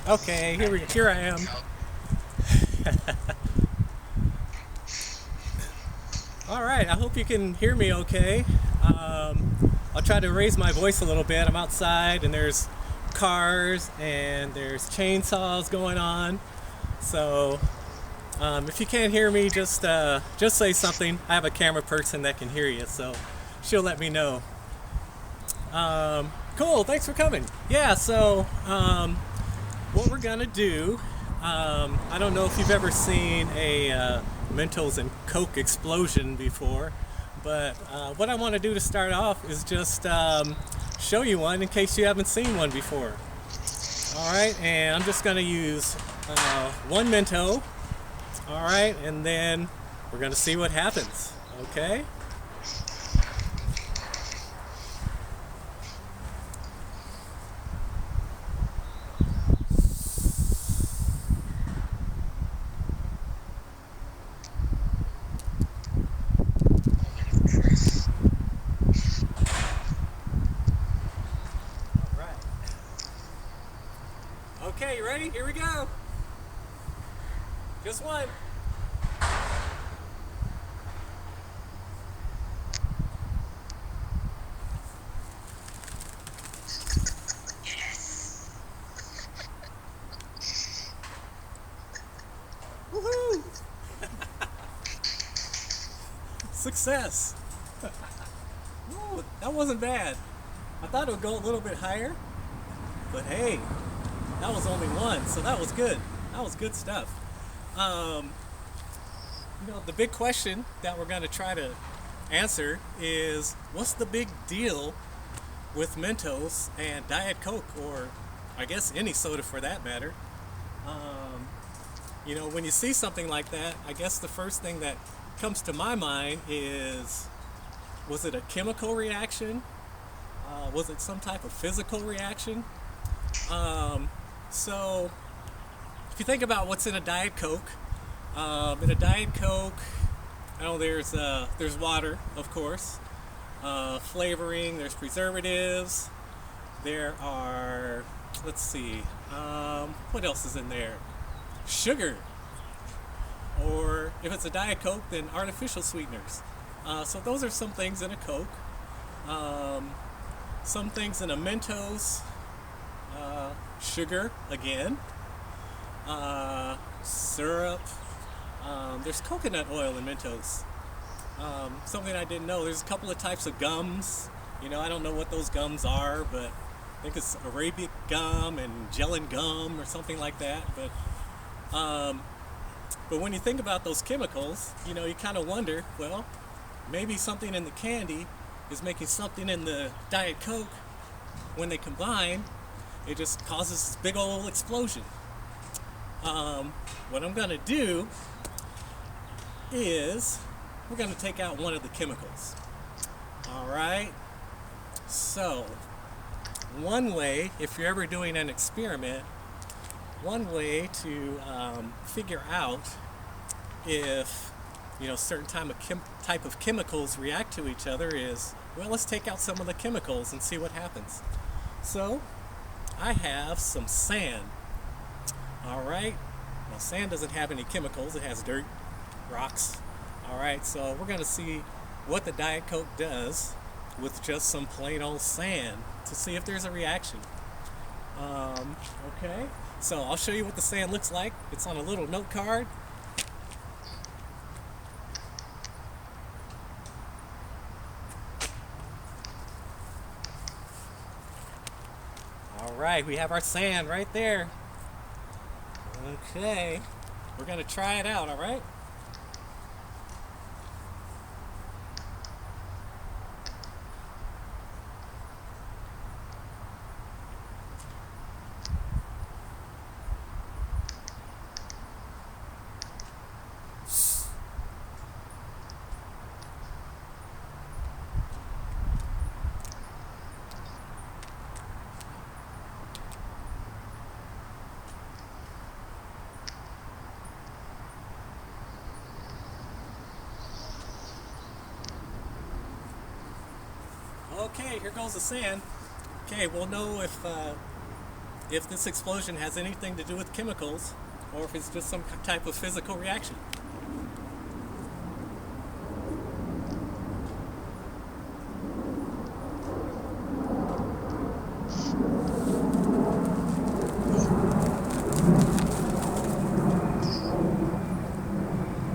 Okay, here I am. All right, I hope you can hear me okay. I'll try to raise my voice a little bit. I'm outside and there's cars and there's chainsaws going on. So if you can't hear me, just say something. I have a camera person that can hear you, so she'll let me know. Cool, thanks for coming. Yeah, so what we're gonna do, I don't know if you've ever seen a Mentos and Coke explosion before, but what I want to do to start off is just show you one in case you haven't seen one before. All right, and I'm just gonna use one Mento. All right, and then we're gonna see what happens. Okay. All right. Okay, you ready? Here we go. Just one. Woohoo! Success. Ooh, that wasn't bad. I thought it would go a little bit higher, but hey, that was only one, so that was good. That was good stuff. Um, the big question that we're going to try to answer is what's the big deal with Mentos and Diet Coke, or I guess any soda for that matter? Um, when you see something like that, I guess the first thing that comes to my mind is, was it a chemical reaction? Was it some type of physical reaction? So, if you think about what's in a Diet Coke, in a Diet Coke, there's water, of course, flavoring, there's preservatives, there are, let's see, what else is in there? Sugar, or if it's a Diet Coke, then artificial sweeteners. So those are some things in a Coke. Some things in a Mentos, sugar again, syrup. There's coconut oil in Mentos. Something I didn't know. There's a couple of types of gums. I don't know what those gums are, but I think it's Arabic gum and gellan gum or something like that. But when you think about those chemicals, you kind of wonder, well, maybe something in the candy is making something in the Diet Coke. When they combine, it just causes this big old explosion. What I'm going to do is we're going to take out one of the chemicals. All right. So, one way, if you're ever doing an experiment, one way to figure out if certain type of chemicals react to each other is, well, let's take out some of the chemicals and see what happens. So I have some sand. All right. Now sand doesn't have any chemicals. It has dirt, rocks. All right. So we're going to see what the Diet Coke does with just some plain old sand to see if there's a reaction. Okay. So I'll show you what the sand looks like. It's on a little note card. All right, we have our sand right there. Okay, we're gonna try it out, all right? Okay, here goes the sand. Okay, we'll know if if this explosion has anything to do with chemicals or if it's just some type of physical reaction.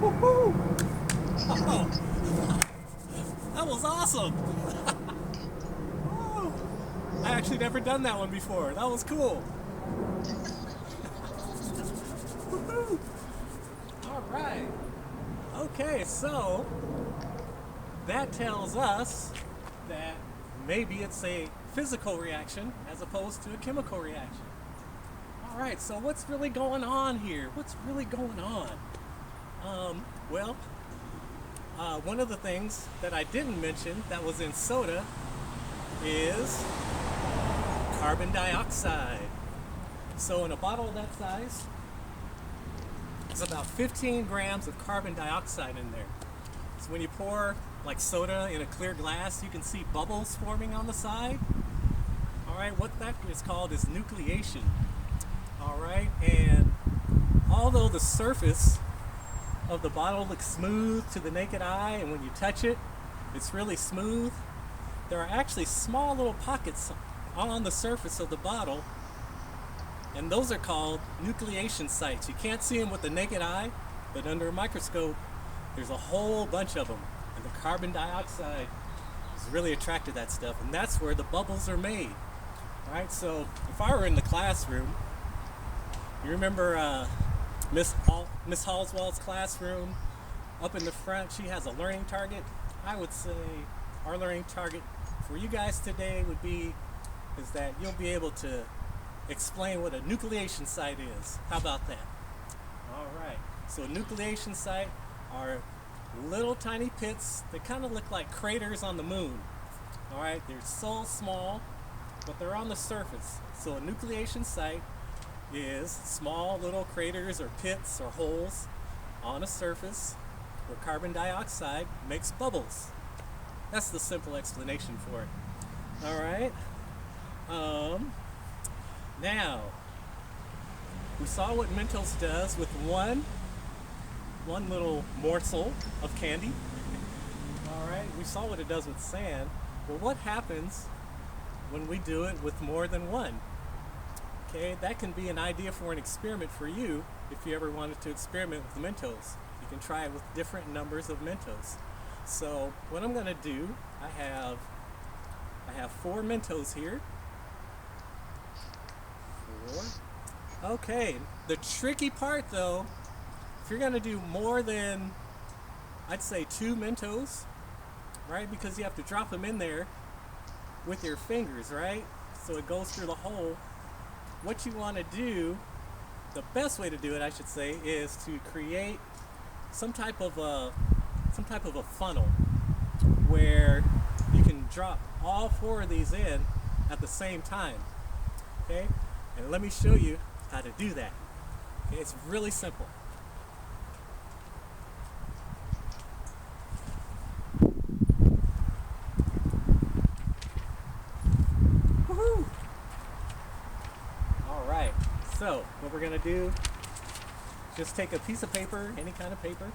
Woohoo! Oh, that was awesome! Oh, I actually never done that one before. That was cool. Woohoo! All right. Okay, so that tells us that maybe it's a physical reaction as opposed to a chemical reaction. All right, so what's really going on here? What's really going on? Well, one of the things that I didn't mention that was in soda is carbon dioxide. So in a bottle that size, there's about 15 grams of carbon dioxide in there. So when you pour like soda in a clear glass, you can see bubbles forming on the side. All right, what that is called is nucleation. All right, and although the surface of the bottle looks smooth to the naked eye, and when you touch it, it's really smooth, there are actually small little pockets on the surface of the bottle, and those are called nucleation sites. You can't see them with the naked eye, but under a microscope, there's a whole bunch of them, and the carbon dioxide is really attracted to that stuff, and that's where the bubbles are made. All right, so if I were in the classroom, you remember Miss Halswell's classroom up in the front, she has a learning target. I would say our learning target for you guys today would be is that you'll be able to explain what a nucleation site is. How about that? All right, so a nucleation site are little tiny pits that kind of look like craters on the moon. All right, they're so small, but they're on the surface. So a nucleation site is small little craters or pits or holes on a surface where carbon dioxide makes bubbles. That's the simple explanation for it. All right. Now, we saw what Mentos does with one little morsel of candy. All right. We saw what it does with sand. Well, what happens when we do it with more than one? Okay, that can be an idea for an experiment for you if you ever wanted to experiment with Mentos. You can try it with different numbers of Mentos. So what I'm going to do, I have 4 Mentos here. 4. Okay, the tricky part though, if you're going to do more than, I'd say 2 Mentos, right? Because you have to drop them in there with your fingers, right? So it goes through the hole. What you want to do, the best way to do it, I should say, is to create some type of a funnel where you can drop all 4 of these in at the same time. Okay, and let me show you how to do that. Okay, it's really simple. Woohoo! So what we're going to do, just take a piece of paper, any kind of paper.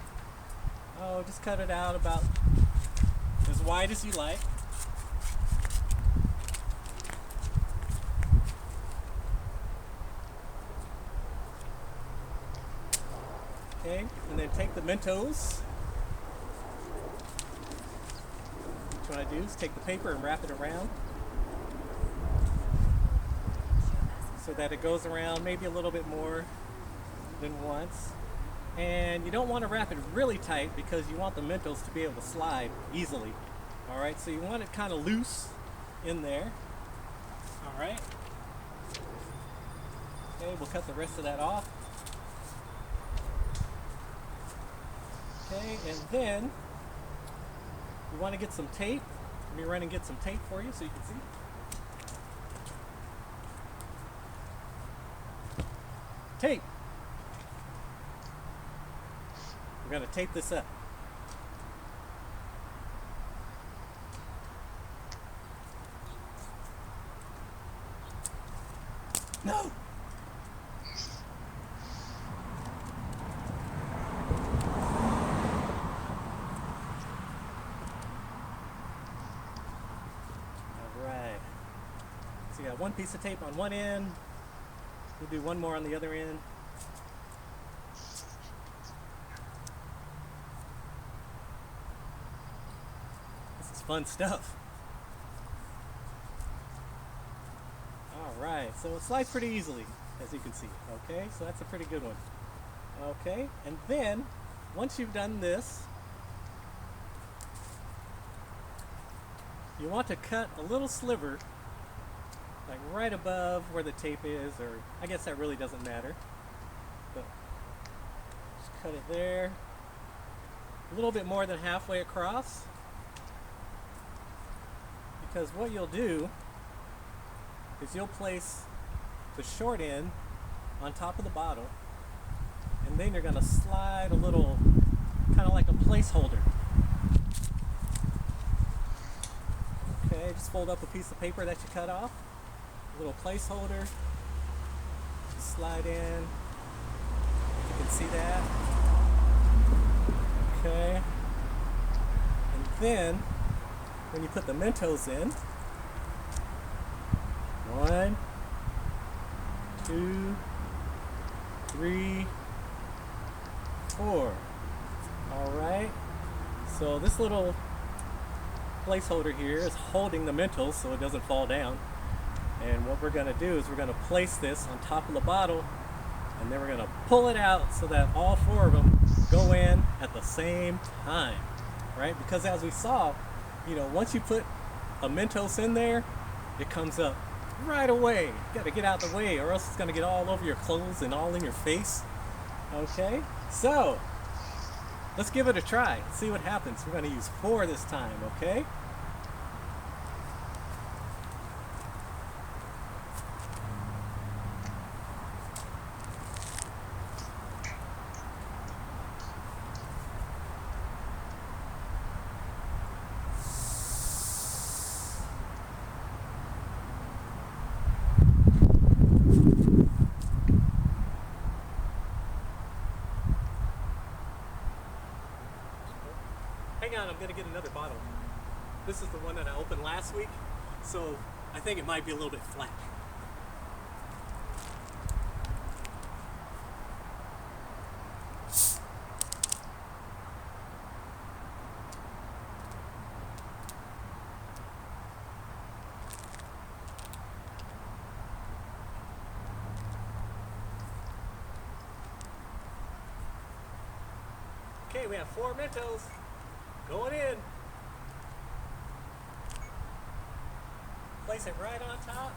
Oh, just cut it out about as wide as you like. Okay, and then take the Mentos. What I do is take the paper and wrap it around, so that it goes around maybe a little bit more than once. And you don't want to wrap it really tight because you want the Mentos to be able to slide easily. All right, so you want it kind of loose in there. All right. Okay, we'll cut the rest of that off. Okay, and then we want to get some tape. Let me run and get some tape for you so you can see. Tape. We're going to tape this up. No! Alright. So you got one piece of tape on one end. We'll do one more on the other end. This is fun stuff. Alright, so it slides pretty easily, as you can see. Okay, so that's a pretty good one. Okay, and then, once you've done this, you want to cut a little sliver, like right above where the tape is, or I guess that really doesn't matter. But just cut it there, a little bit more than halfway across, because what you'll do is you'll place the short end on top of the bottle, and then you're going to slide a little, kind of like a placeholder. Okay, just fold up a piece of paper that you cut off, a little placeholder, just slide in, you can see that. Okay, and then when you put the Mentos in, 1, 2, 3, 4. Alright, so this little placeholder here is holding the Mentos so it doesn't fall down. And what we're going to do is we're going to place this on top of the bottle, and then we're going to pull it out so that all 4 of them go in at the same time. Right? Because as we saw, you know, once you put a Mentos in there, it comes up right away. You got to get out the way or else it's going to get all over your clothes and all in your face. Okay, so let's give it a try. Let's see what happens. We're going to use 4 this time, okay? Hang on, I'm going to get another bottle. This is the one that I opened last week, so I think it might be a little bit flat. Okay, we have 4 Mentos going in. Place it right on top.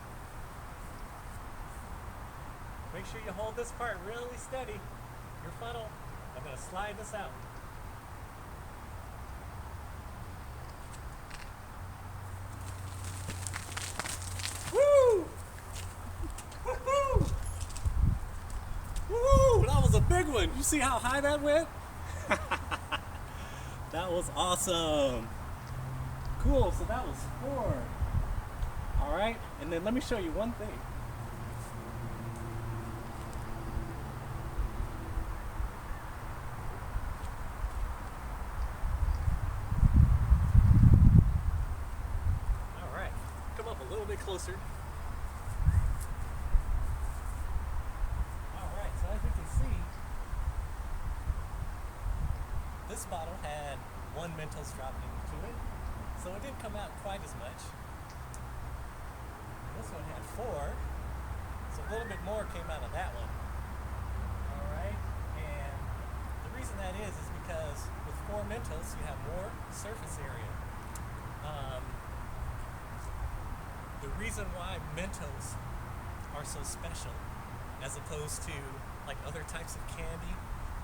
Make sure you hold this part really steady. Your funnel. I'm going to slide this out. Woo! Woohoo! Woo! That was a big one. You see how high that went? That was awesome. Cool, so that was 4. Alright, and then let me show you one thing. Alright, come up a little bit closer. Alright, so as you can see, this bottle had 1 Mentos dropped into it, so it didn't come out quite as much. This one had 4, so a little bit more came out of that one. Alright, and the reason that is because with 4 Mentos you have more surface area. The reason why Mentos are so special as opposed to like other types of candy,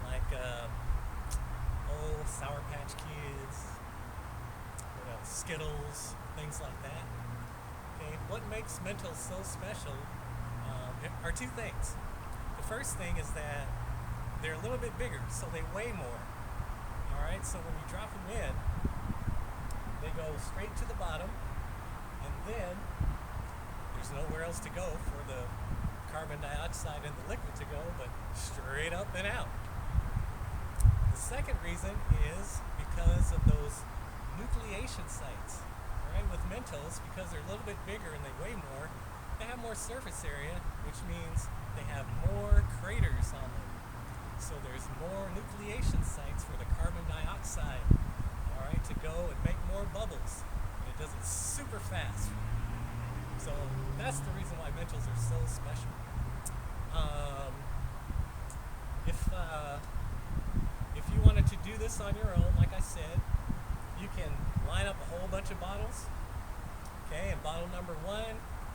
like Sour Patch Kids, Skittles, things like that. Okay, what makes Mentos so special are 2 things. The first thing is that they're a little bit bigger, so they weigh more. Alright, so when you drop them in, they go straight to the bottom, and then there's nowhere else to go for the carbon dioxide in the liquid to go, but straight up and out. The second reason is because of those nucleation sites. Right? With Mentos, because they're a little bit bigger and they weigh more, they have more surface area, which means they have more craters on them. So there's more nucleation sites for the carbon dioxide, all right, to go and make more bubbles. And it does it super fast. So that's the reason why Mentos are so special. If you wanted to do this on your own, like I said, you can line up a whole bunch of bottles. Okay, and bottle number 1,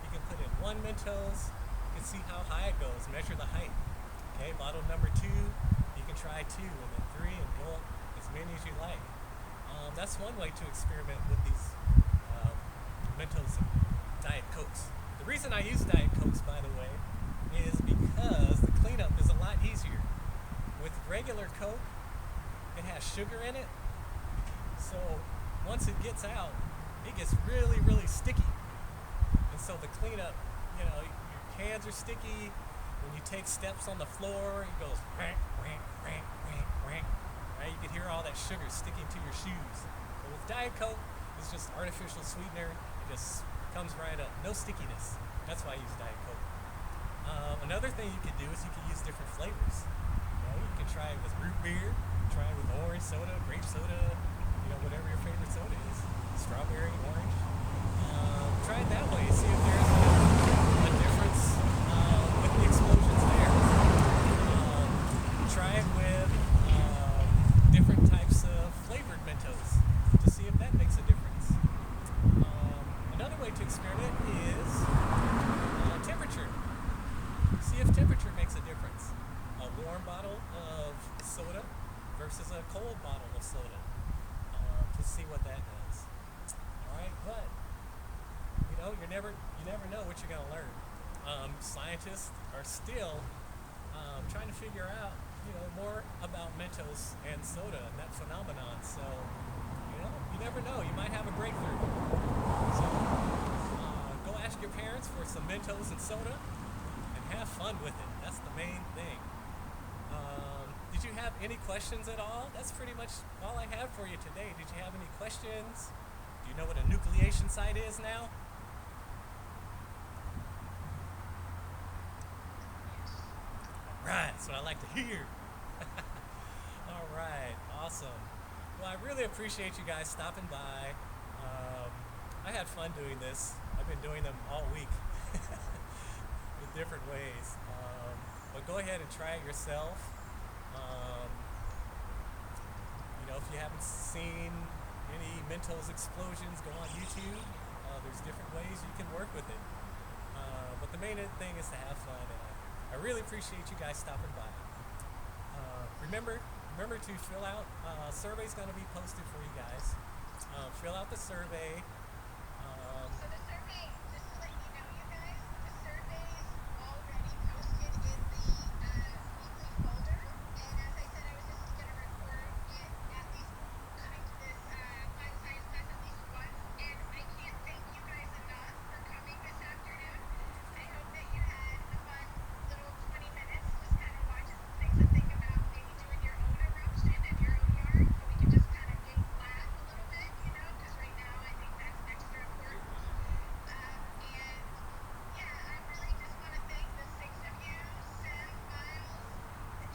you can put in 1 Mentos. You can see how high it goes, measure the height. Okay, bottle number 2, you can try 2, and then 3, and go up as many as you like. That's one way to experiment with these Mentos and Diet Cokes. The reason I use Diet Cokes, by the way, is because the cleanup is a lot easier. With regular Coke, it has sugar in it, so once it gets out, it gets really, really sticky. And so the cleanup, you know, your hands are sticky. When you take steps on the floor, it goes rank, rank, rank, rank, rank. Right? You can hear all that sugar sticking to your shoes. But with Diet Coke, it's just artificial sweetener. It just comes right up. No stickiness. That's why I use Diet Coke. Another thing you could do is you could use different flavors. You know, you can try it with root beer, try it with orange soda, grape soda, you know, whatever your favorite soda is. Strawberry, orange. Try it that way. See if there's a difference with the explosions there. Try it with different types of flavored Mentos to see if that makes a difference. Another way to experiment is temperature. See if temperature makes a difference. A warm bottle of soda versus a cold bottle of soda. To see what that does. Alright, but you know, you never know what you're gonna learn. Scientists are still trying to figure out, you know, more about Mentos and soda and that phenomenon. So, you know, you never know. You might have a breakthrough. So, go ask your parents for some Mentos and soda and have fun with it. That's the main thing. Did you have any questions at all? That's pretty much all I have for you today. Did you have any questions? Do you know what a nucleation site is now? Right, that's what I like to hear. All right, awesome. Well, I really appreciate you guys stopping by. I had fun doing this. I've been doing them all week with different ways. But go ahead and try it yourself. You know, if you haven't seen any Mentos explosions, go on YouTube. There's different ways you can work with it. But the main thing is to have fun. And I really appreciate you guys stopping by. Remember to fill out. Survey's going to be posted for you guys. Fill out the survey. So the survey, just to let you know, you guys, the survey is already posted in the weekly folder. And as I said, I was just going to record it at least coming to this fun science class at least once. And I can't thank you guys enough for coming this afternoon. I hope that you had a fun little 20 minutes just kind of watching some things to think about, maybe doing your own eruption in your own yard, so we can just kind of get laugh a little bit, you know, because right now I think that's extra important. And yeah, I really just want to thank the 6 of you, Sam, Miles,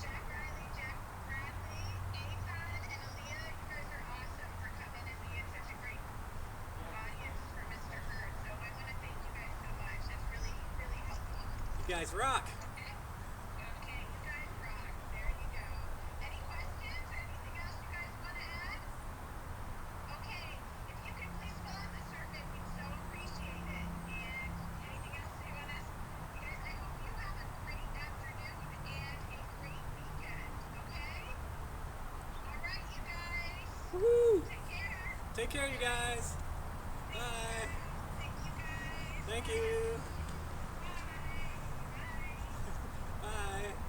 Jack Riley, Jack Bradley, Aton, and Aaliyah. You guys are awesome for coming and being such a great audience for Mr. Hurd. So I want to thank you guys so much. That's really, really helpful. You guys rock. Okay? Okay, you guys rock. There you go. Any questions or anything else you guys want to add? Okay, if you could please fill out the survey, we'd so appreciate it. And anything else you want to ask? You guys, I hope you have a great afternoon and a great weekend, okay? All right, you guys. Woo! Take care. Take care, you guys. Thank Bye. you. Thank you, guys. Thank you. Bye. Bye. Bye.